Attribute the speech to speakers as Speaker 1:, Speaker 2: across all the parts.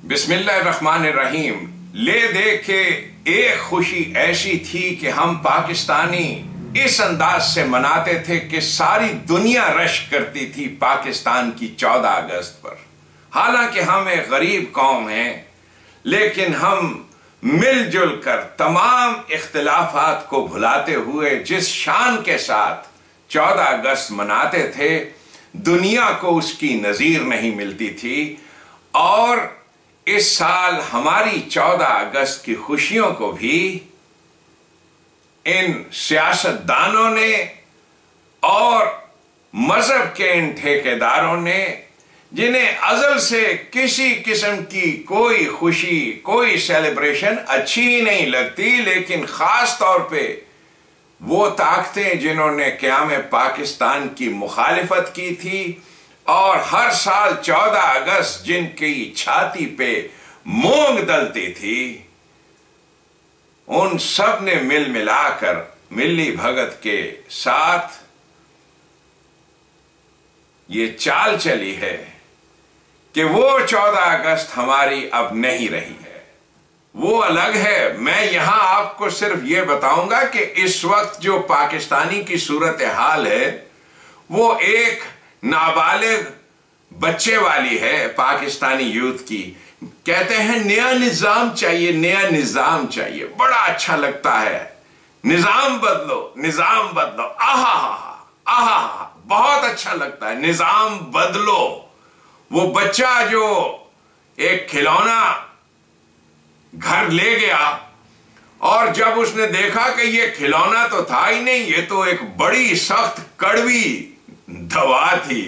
Speaker 1: बिस्मिल्लाहिर्रहमानिर्रहीम। ले दे के एक खुशी ऐसी थी कि हम पाकिस्तानी इस अंदाज से मनाते थे कि सारी दुनिया रश करती थी पाकिस्तान की 14 अगस्त पर। हालांकि हम एक गरीब कौम हैं, लेकिन हम मिलजुल कर तमाम इख्तिलाफात को भुलाते हुए जिस शान के साथ 14 अगस्त मनाते थे, दुनिया को उसकी नज़ीर नहीं मिलती थी। और इस साल हमारी 14 अगस्त की खुशियों को भी इन सियासतदानों ने और मजहब के इन ठेकेदारों ने, जिन्हें अज़ल से किसी किस्म की कोई खुशी, कोई सेलिब्रेशन अच्छी ही नहीं लगती, लेकिन ख़ास तौर पे वो ताकतें जिन्होंने क़याम पाकिस्तान की मुखालिफत की थी और हर साल 14 अगस्त जिनकी छाती पे मूंग दलती थी, उन सब ने मिल मिलाकर मिली भगत के साथ ये चाल चली है कि वो 14 अगस्त हमारी अब नहीं रही है। वो अलग है। मैं यहां आपको सिर्फ ये बताऊंगा कि इस वक्त जो पाकिस्तानी की सूरत हाल है वो एक नाबालिग बच्चे वाली है। पाकिस्तानी यूथ की कहते हैं नया निजाम चाहिए, नया निजाम चाहिए। बड़ा अच्छा लगता है, निजाम बदलो, निजाम बदलो। आहा हा आहा, बहुत अच्छा लगता है, निजाम बदलो। वो बच्चा जो एक खिलौना घर ले गया और जब उसने देखा कि ये खिलौना तो था ही नहीं, ये तो एक बड़ी सख्त कड़वी दवा थी,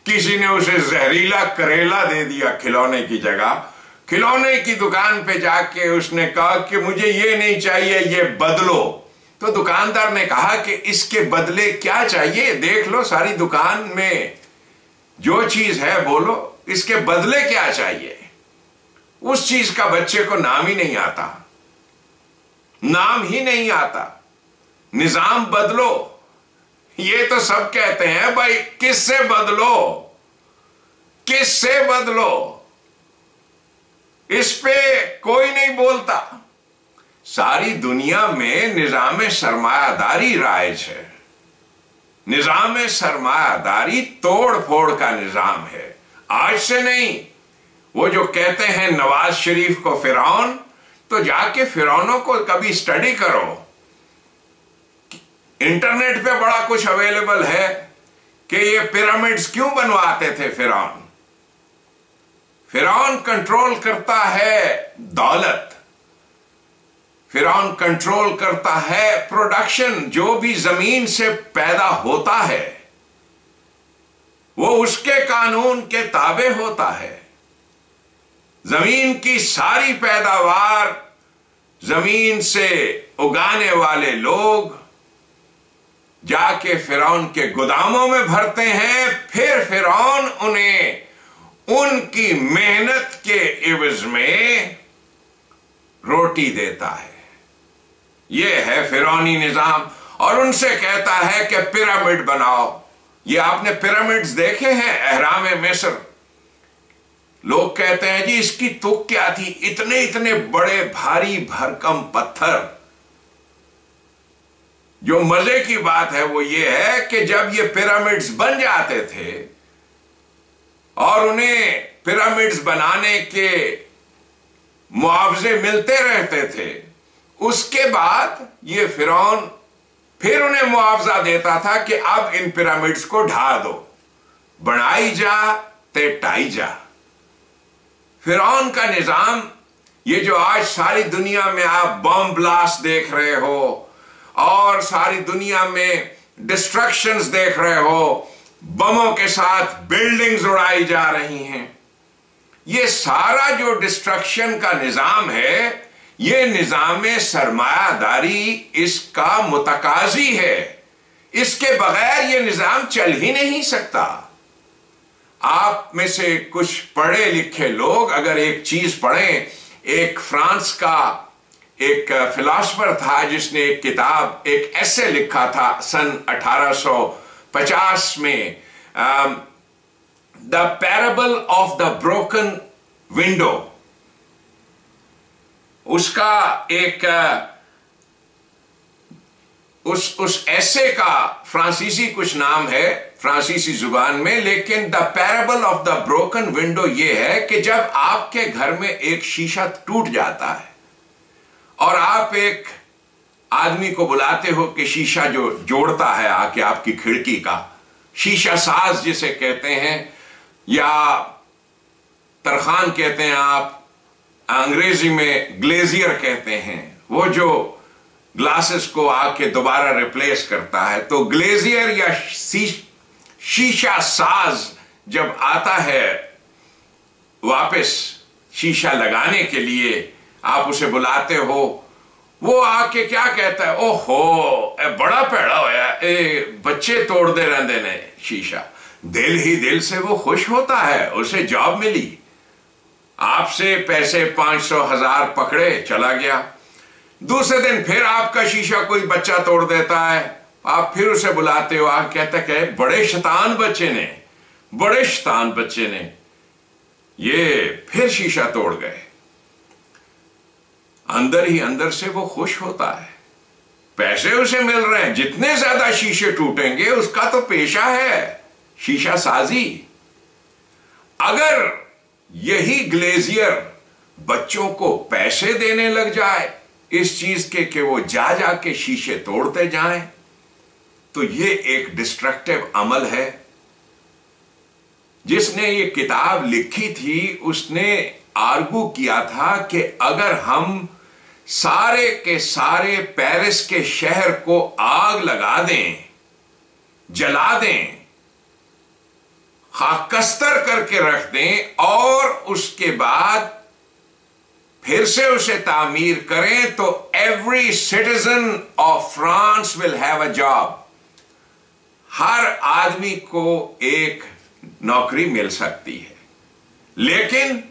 Speaker 1: किसी ने उसे जहरीला करेला दे दिया खिलौने की जगह। खिलौने की दुकान पे जाके उसने कहा कि मुझे ये नहीं चाहिए, ये बदलो। तो दुकानदार ने कहा कि इसके बदले क्या चाहिए, देख लो सारी दुकान में जो चीज है बोलो, इसके बदले क्या चाहिए। उस चीज का बच्चे को नाम ही नहीं आता, नाम ही नहीं आता। निजाम बदलो, ये तो सब कहते हैं भाई, किससे बदलो, किससे बदलो, इस पे कोई नहीं बोलता। सारी दुनिया में निजाम सरमायादारी राइज है। निजाम सरमायादारी तोड़ फोड़ का निजाम है, आज से नहीं। वो जो कहते हैं नवाज शरीफ को फिरौन, तो जाके फिरौनों को कभी स्टडी करो। इंटरनेट पे बड़ा कुछ अवेलेबल है कि ये पिरामिड्स क्यों बनवाते थे फिरौन। फिरौन कंट्रोल करता है दौलत, फिरौन कंट्रोल करता है प्रोडक्शन। जो भी जमीन से पैदा होता है वो उसके कानून के ताबे होता है। जमीन की सारी पैदावार जमीन से उगाने वाले लोग जाके फिरौन के गोदामों में भरते हैं, फिर फिरौन उन्हें उनकी मेहनत के एवज में रोटी देता है। यह है फिरौनी निजाम। और उनसे कहता है कि पिरामिड बनाओ। ये आपने पिरामिड्स देखे हैं, अहराम मिस्र। लोग कहते हैं जी इसकी तुक क्या थी, इतने इतने बड़े भारी भरकम पत्थर। जो मजे की बात है वो ये है कि जब ये पिरामिड्स बन जाते थे और उन्हें पिरामिड्स बनाने के मुआवजे मिलते रहते थे, उसके बाद ये फिरौन फिर उन्हें मुआवजा देता था कि अब इन पिरामिड्स को ढा दो, बनाई जा ते टाई जा। फिरौन का निजाम, ये जो आज सारी दुनिया में आप बम ब्लास्ट देख रहे हो और सारी दुनिया में डिस्ट्रक्शंस देख रहे हो, बमों के साथ बिल्डिंग्स उड़ाई जा रही हैं, ये सारा जो डिस्ट्रक्शन का निजाम है, ये निजाम सरमायादारी इसका मुतकाजी है। इसके बगैर ये निजाम चल ही नहीं सकता। आप में से कुछ पढ़े लिखे लोग अगर एक चीज पढ़ें, एक फ्रांस का एक फिलॉसफर था जिसने एक किताब, एक ऐसे लिखा था सन 1850 में, the parable of the broken window. उसका एक उस ऐसे का फ्रांसीसी कुछ नाम है, फ्रांसीसी जुबान में, लेकिन the parable of the broken window यह है कि जब आपके घर में एक शीशा टूट जाता है और आप एक आदमी को बुलाते हो कि शीशा जो जोड़ता है आके आपकी खिड़की का, शीशा साज जिसे कहते हैं या तरखान कहते हैं, आप अंग्रेजी में ग्लेजियर कहते हैं, वो जो ग्लासेस को आके दोबारा रिप्लेस करता है। तो ग्लेजियर या शीशा साज जब आता है वापस शीशा लगाने के लिए, आप उसे बुलाते हो, वो आके क्या कहता है, ओहो बड़ा पैड़ा होया, बच्चे तोड़ दे रहते ने शीशा। दिल ही दिल से वो खुश होता है, उसे जॉब मिली, आपसे पैसे 500 1000 पकड़े, चला गया। दूसरे दिन फिर आपका शीशा कोई बच्चा तोड़ देता है, आप फिर उसे बुलाते हो, आप कहते हैं बड़े शैतान बच्चे ने, बड़े शैतान बच्चे ने ये फिर शीशा तोड़ गए। अंदर ही अंदर से वो खुश होता है, पैसे उसे मिल रहे हैं, जितने ज्यादा शीशे टूटेंगे उसका तो पेशा है शीशा साजी। अगर यही ग्लेजियर बच्चों को पैसे देने लग जाए इस चीज के कि वो जा जाके शीशे तोड़ते जाएं, तो ये एक डिस्ट्रक्टिव अमल है। जिसने ये किताब लिखी थी उसने आर्गू किया था कि अगर हम सारे के सारे पेरिस के शहर को आग लगा दें, जला दें, खाकस्तर करके रख दें और उसके बाद फिर से उसे तामीर करें, तो every citizen of France will have a job. हर आदमी को एक नौकरी मिल सकती है, लेकिन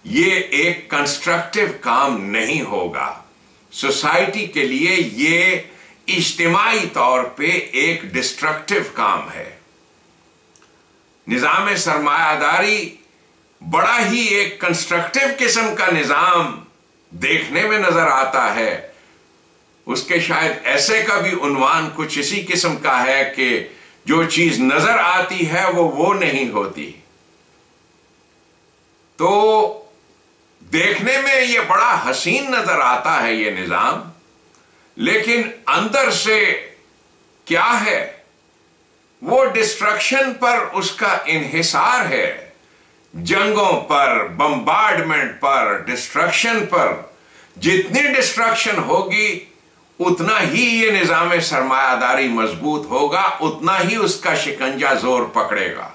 Speaker 1: ये एक कंस्ट्रक्टिव काम नहीं होगा। सोसाइटी के लिए ये इज्तिमाई तौर पे एक डिस्ट्रक्टिव काम है। निजाम सरमायादारी बड़ा ही एक कंस्ट्रक्टिव किस्म का निजाम देखने में नजर आता है। उसके शायद ऐसे का भी उन्वान कुछ इसी किस्म का है कि जो चीज नजर आती है वो नहीं होती। तो देखने में ये बड़ा हसीन नजर आता है ये निजाम, लेकिन अंदर से क्या है, वो डिस्ट्रक्शन पर उसका इन्हिसार है, जंगों पर, बम्बार्डमेंट पर, डिस्ट्रक्शन पर। जितनी डिस्ट्रक्शन होगी उतना ही ये निजाम सरमायादारी मजबूत होगा, उतना ही उसका शिकंजा जोर पकड़ेगा।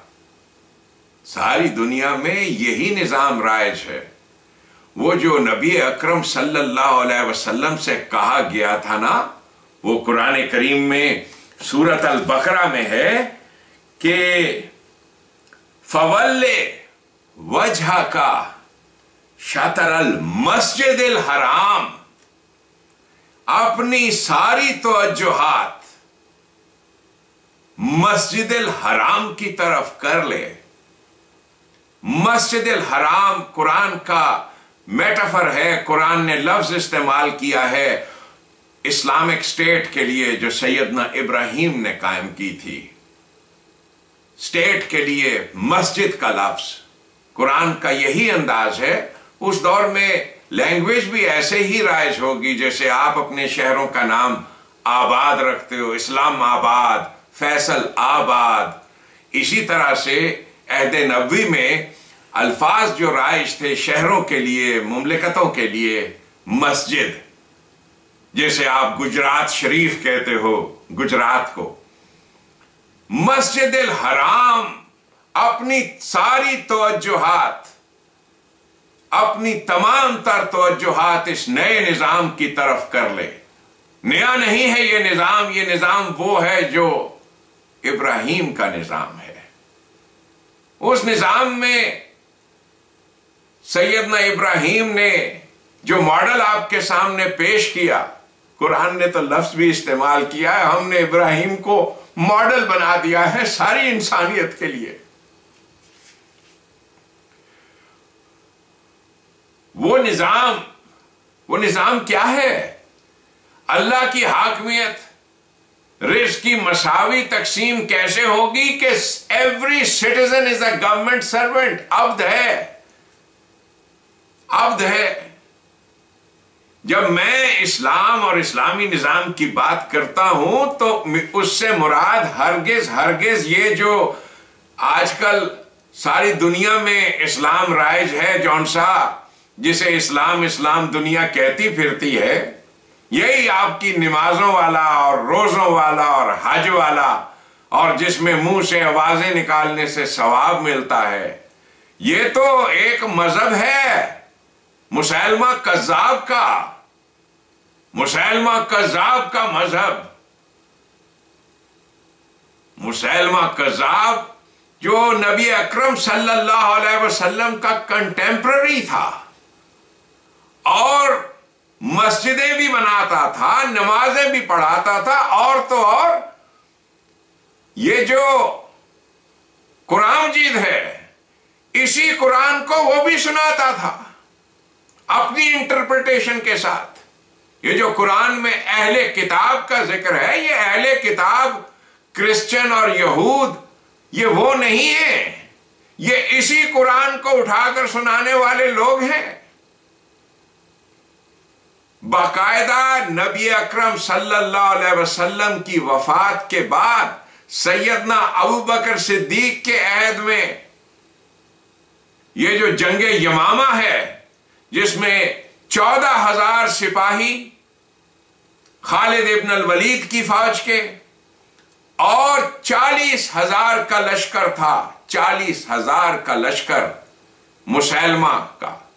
Speaker 1: सारी दुनिया में यही निजाम राइज है। वो जो नबी अकरम सल्लल्लाहु अलैहि वसल्लम से कहा गया था ना, वो कुरान करीम में सूरत अल बकरा में है कि फवल्ले वजह का शतरल मस्जिदिल हराम, अपनी सारी तवज्जुहात मस्जिदिल हराम की तरफ कर ले। मस्जिदिल हराम कुरान का मेटाफर है, कुरान ने लफ्ज इस्तेमाल किया है इस्लामिक स्टेट के लिए जो सैयदना इब्राहिम ने कायम की थी। स्टेट के लिए मस्जिद का लफ्ज कुरान का यही अंदाज है। उस दौर में लैंग्वेज भी ऐसे ही राइज होगी जैसे आप अपने शहरों का नाम आबाद रखते हो, इस्लाम आबाद, फैसल आबाद। इसी तरह से अहद नबवी में अल्फाज जो राइज थे शहरों के लिए, मुमलिकतों के लिए, मस्जिद, जैसे आप गुजरात शरीफ कहते हो गुजरात को। मस्जिदिल हराम अपनी सारी तवज्जुहात, अपनी तमाम तर तवज्जुहात इस नए निजाम की तरफ कर ले। नया नहीं है ये निजाम वो है जो इब्राहिम का निजाम है। उस निजाम में सैयदना इब्राहिम ने जो मॉडल आपके सामने पेश किया, कुरान ने तो लफ्ज भी इस्तेमाल किया है, हमने इब्राहिम को मॉडल बना दिया है सारी इंसानियत के लिए। वो निजाम वो निजाम क्या है? अल्लाह की हाकमियत, रिज़्क़ की मसावी तकसीम कैसे होगी कि every citizen is a government servant? अब्द है, अब्द है। जब मैं इस्लाम और इस्लामी निजाम की बात करता हूं तो उससे मुराद हरगिज हरगिज ये जो आजकल सारी दुनिया में इस्लाम राइज है, जौन सा जिसे इस्लाम इस्लाम दुनिया कहती फिरती है, यही आपकी नमाजों वाला और रोजों वाला और हज वाला, और जिसमें मुंह से आवाजें निकालने से सवाब मिलता है, ये तो एक मजहब है मुसैलमा कज़्ज़ाब का, मुसैलमा कज़्ज़ाब का मजहब। मुसैलमा कज़्ज़ाब जो नबी अकरम सल्लल्लाहु अलैहि वसल्लम का कंटेम्पररी था और मस्जिदें भी बनाता था, नमाजें भी पढ़ाता था, और तो और ये जो कुरान मजीद है, इसी कुरान को वो भी सुनाता था अपनी इंटरप्रिटेशन के साथ। ये जो कुरान में अहले किताब का जिक्र है, ये अहले किताब क्रिश्चियन और यहूद ये वो नहीं है, ये इसी कुरान को उठाकर सुनाने वाले लोग हैं। बाकायदा नबी अकरम सल्लल्लाहु अलैहि वसल्लम की वफात के बाद सैयदना अबू बकर सिद्दीक के अहद में ये जो जंगे यमामा है, जिसमें 14,000 सिपाही खालिद इब्न अल वलीद की फौज के और 40,000 का लश्कर था, 40,000 का लश्कर मुसैलमा का।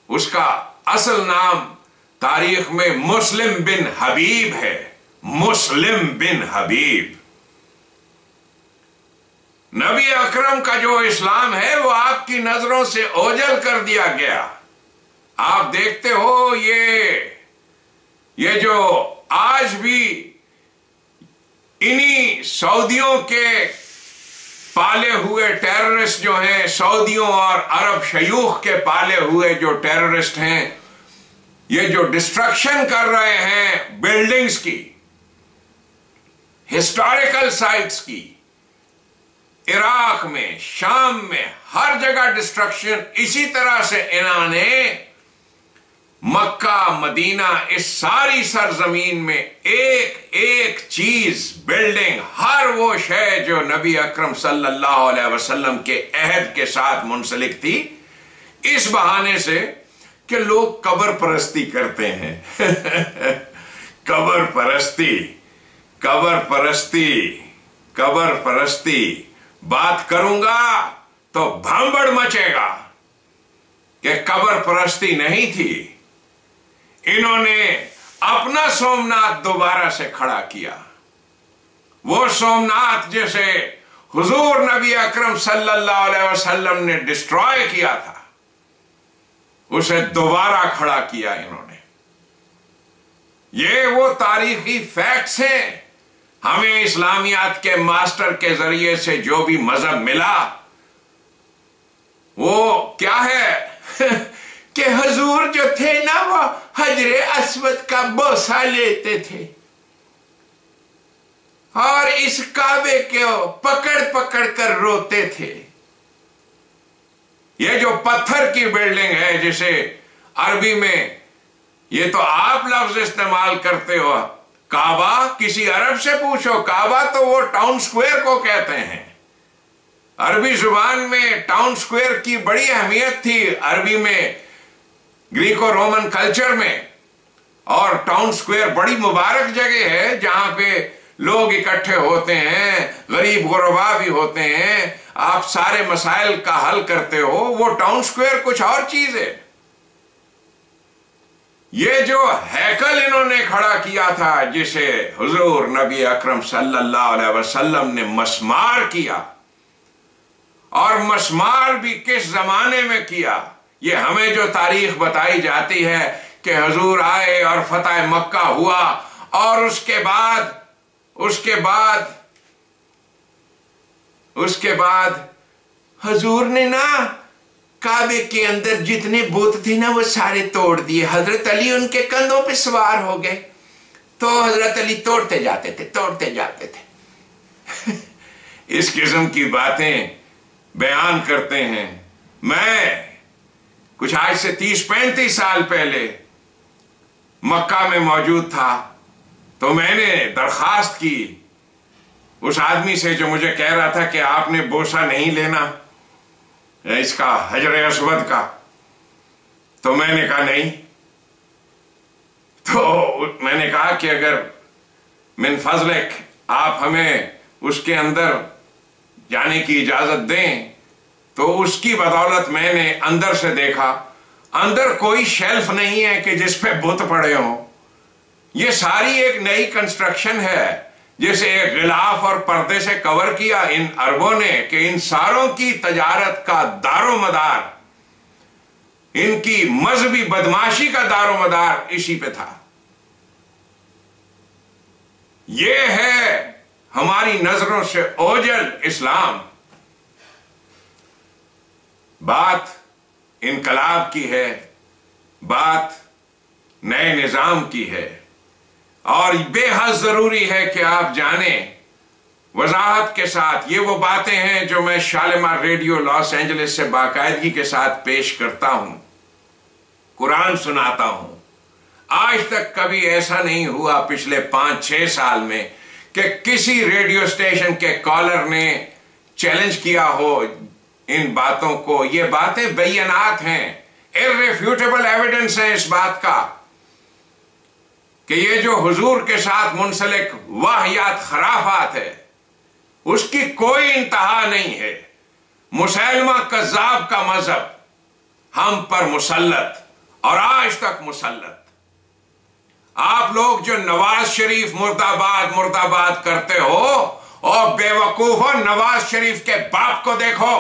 Speaker 1: उसका असल नाम तारीख में मुस्लिम बिन हबीब है, मुस्लिम बिन हबीब। नबी अकरम का जो इस्लाम है वो आपकी नजरों से ओझल कर दिया गया। आप देखते हो ये जो आज भी इन्हीं सऊदियों के पाले हुए टेररिस्ट जो हैं, सऊदियों और अरब शयूख के पाले हुए जो टेररिस्ट हैं, ये जो डिस्ट्रक्शन कर रहे हैं बिल्डिंग्स की, हिस्टोरिकल साइट्स की, इराक में, शाम में, हर जगह डिस्ट्रक्शन। इसी तरह से इन्होंने मक्का, मदीना, इस सारी सरजमीन में एक एक चीज, बिल्डिंग, हर वो शय जो नबी अकरम सल्लल्लाहु अलैहि वसल्लम के अहद के साथ मुंसलिक थी, इस बहाने से कि लोग कब्र परस्ती करते हैं। कब्र परस्ती, कब्र परस्ती, कब्र परस्ती। बात करूंगा तो भांबड़ मचेगा कि कब्र परस्ती नहीं थी। इन्होंने अपना सोमनाथ दोबारा से खड़ा किया, वो सोमनाथ जिसे हुजूर नबी अकरम सल्लल्लाहु अलैहि वसल्लम ने डिस्ट्रॉय किया था, उसे दोबारा खड़ा किया इन्होंने। ये वो तारीखी फैक्ट्स हैं। हमें इस्लामियात के मास्टर के जरिए से जो भी मजहब मिला वो क्या है कि हुजूर जो थे ना वो हजरे अस्वद का बोसा लेते थे और इस काबे को पकड़ पकड़ कर रोते थे। ये जो पत्थर की बिल्डिंग है, जिसे अरबी में ये तो आप लफ्ज इस्तेमाल करते हो काबा, किसी अरब से पूछो, काबा तो वो टाउन स्क्वायर को कहते हैं। अरबी जुबान में टाउन स्क्वायर की बड़ी अहमियत थी, अरबी में, ग्रीको रोमन कल्चर में। और टाउन स्क्वायर बड़ी मुबारक जगह है जहां पे लोग इकट्ठे होते हैं, गरीब गुरबा भी होते हैं, आप सारे मसाइल का हल करते हो। वो टाउन स्क्वायर कुछ और चीज है। ये जो हैकल इन्होंने खड़ा किया था, जिसे हुजूर नबी अकरम सल्लल्लाहु अलैहि वसल्लम ने मस्मार किया, और मस्मार भी किस जमाने में किया, ये हमें जो तारीख बताई जाती है कि हुजूर आए और फतह मक्का हुआ, और उसके बाद हुजूर ने ना काबे के अंदर जितने बुत थे ना वो सारे तोड़ दिए। हजरत अली उनके कंधों पे सवार हो गए, तो हजरत अली तोड़ते जाते थे। इस किस्म की बातें बयान करते हैं। मैं कुछ आज से 30-35 साल पहले मक्का में मौजूद था, तो मैंने दरखास्त की उस आदमी से जो मुझे कह रहा था कि आपने बोसा नहीं लेना इसका, हजर अस्वद का। तो मैंने कहा नहीं। तो मैंने कहा कि अगर मिन फजलक आप हमें उसके अंदर जाने की इजाजत दें, तो उसकी बदौलत मैंने अंदर से देखा, अंदर कोई शेल्फ नहीं है कि जिस पे बुत पड़े हों। ये सारी एक नई कंस्ट्रक्शन है जिसे एक गिलाफ और पर्दे से कवर किया इन अरबों ने, कि इन सारों की तजारत का दारो मदार, इनकी मजहबी बदमाशी का दारो मदार इसी पे था। ये है हमारी नजरों से ओझल इस्लाम। बात इनकलाब की है, बात नए निजाम की है, और बेहद जरूरी है कि आप जाने वजाहत के साथ। ये वो बातें हैं जो मैं शालिमार रेडियो लॉस एंजलिस से बाकायदगी के साथ पेश करता हूं, कुरान सुनाता हूं। आज तक कभी ऐसा नहीं हुआ पिछले 5-6 साल में कि किसी रेडियो स्टेशन के कॉलर ने चैलेंज किया हो इन बातों को। ये बातें बैनात हैं, इर्रिफ्यूटेबल एविडेंस है इस बात का कि ये जो हुजूर के साथ मुंसलिक वाहियात खराफात है उसकी कोई इंतहा नहीं है। मुसैलमा कज़्ज़ाब का मजहब हम पर मुसल्लत, और आज तक मुसल्लत। आप लोग जो नवाज शरीफ मुर्दाबाद मुर्दाबाद करते हो, और बेवकूफो नवाज शरीफ के बाप को देखो।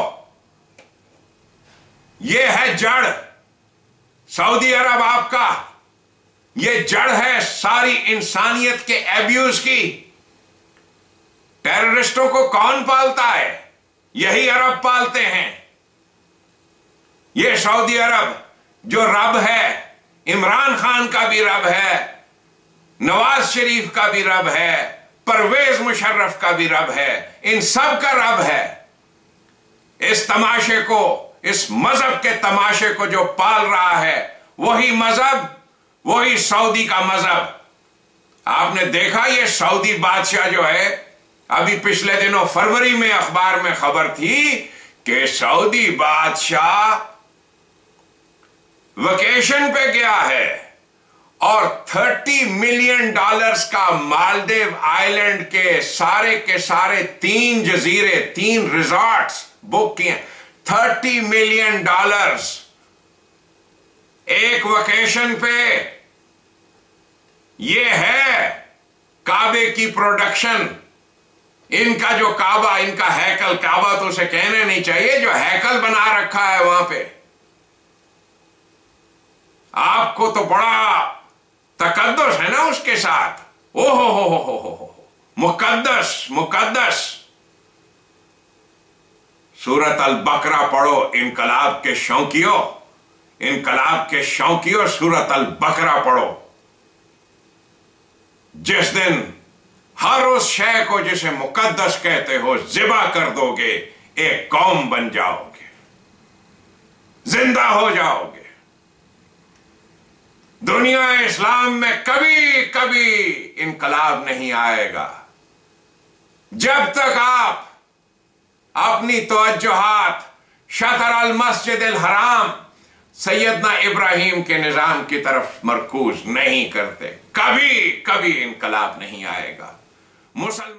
Speaker 1: ये है जड़ सऊदी अरब आपका, ये जड़ है सारी इंसानियत के एब्यूज की। टेररिस्टों को कौन पालता है? यही अरब पालते हैं। ये सऊदी अरब जो रब है, इमरान खान का भी रब है, नवाज शरीफ का भी रब है, परवेज मुशर्रफ का भी रब है, इन सब का रब है। इस तमाशे को, इस मजहब के तमाशे को जो पाल रहा है वही मजहब, वही सऊदी का मजहब। आपने देखा ये सऊदी बादशाह जो है, अभी पिछले दिनों फरवरी में अखबार में खबर थी कि सऊदी बादशाह वेकेशन पे गया है और $30 मिलियन का मालदीव आइलैंड के सारे 3 जजीरे, 3 रिजॉर्ट्स बुक किए। $30 मिलियन एक वेकेशन पे। ये है काबे की प्रोडक्शन। इनका जो काबा, इनका हैकल, काबा तो उसे कहने नहीं चाहिए, जो हैकल बना रखा है वहां पे, आपको तो बड़ा तकद्दुस है ना उसके साथ। ओहो हो, मुकद्दस मुकद्दस। सूरत अल बकरा पढ़ो इनकलाब के शौकियों, इनकलाब के शौकियों, सूरत अल बकरा पढ़ो। जिस दिन हर उस शय को जिसे मुकद्दस कहते हो ज़िबा कर दोगे, एक कौम बन जाओगे, जिंदा हो जाओगे। दुनिया इस्लाम में कभी कभी इनकलाब नहीं आएगा जब तक आप अपनी तवज्जुहात शतर अल मस्जिद अल हराम सैयदना इब्राहिम के निजाम की तरफ मरकूज नहीं करते। कभी कभी इनकलाब नहीं आएगा। मुसलमान